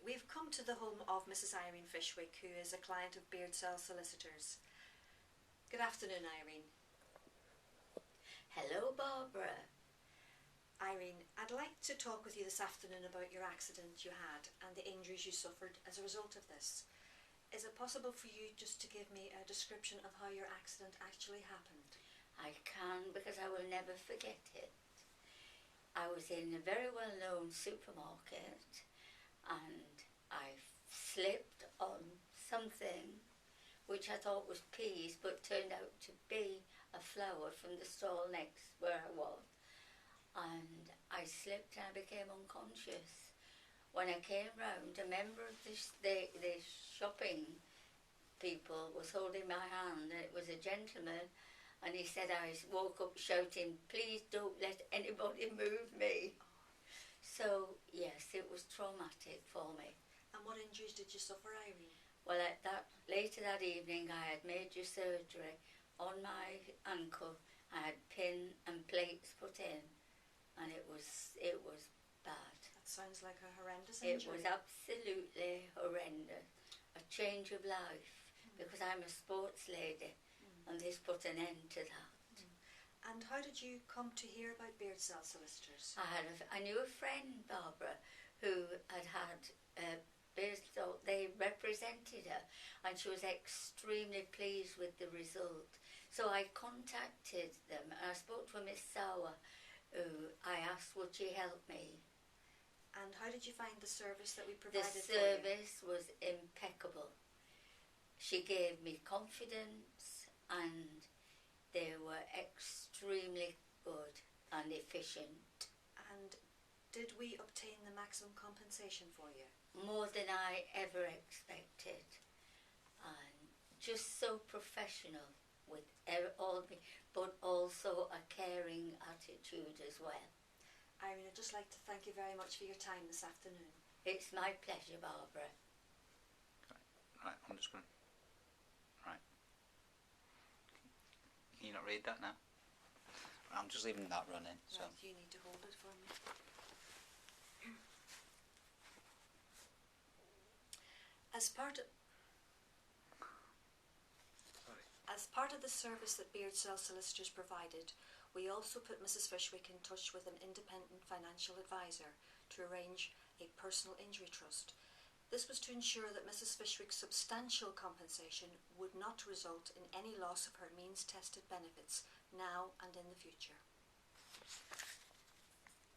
we've come to the home of Mrs. Irene Fishwick, who is a client of Beardsells Solicitors. Good afternoon, Irene. Hello, Barbara. Irene, I'd like to talk with you this afternoon about your accident you had and the injuries you suffered as a result of this. Is it possible for you just to give me a description of how your accident actually happened? I can, because I will never forget it. I was in a very well-known supermarket and I slipped on something which I thought was peas but turned out to be a flower from the stall next where I was. And I slipped and I became unconscious. When I came round, a member of the shopping people was holding my hand, and it was a gentleman, and he said, I woke up shouting, please don't let anybody move me. So yes, it was traumatic for me. And what injuries did you suffer, Irene? Well, later that evening I had major surgery on my ankle. I had pin and plates put in, and it was bad. That sounds like a horrendous injury. It was absolutely horrendous. A change of life, because I'm a sports lady, and this put an end to that. And how did you come to hear about Beardsells Solicitors? I knew a friend, Barbara, who had Beardsells. They represented her, and she was extremely pleased with the result. So I contacted them, and I spoke to Miss Sauer, who I asked would she help me. And how did you find the service that we provided for you? The service was impeccable. She gave me confidence, and they were extremely good and efficient. And did we obtain the maximum compensation for you? More than I ever expected. And just so professional with all me, but also a caring attitude as well. Irene, I'd just like to thank you very much for your time this afternoon. It's my pleasure, Barbara. Right, I'm just going to... Right. Can you not read that now? I'm just leaving that running, so... Right, you need to hold it for me. As part of the service that Beardsells Solicitors provided, we also put Mrs. Fishwick in touch with an independent financial advisor to arrange a personal injury trust. This was to ensure that Mrs. Fishwick's substantial compensation would not result in any loss of her means-tested benefits now and in the future.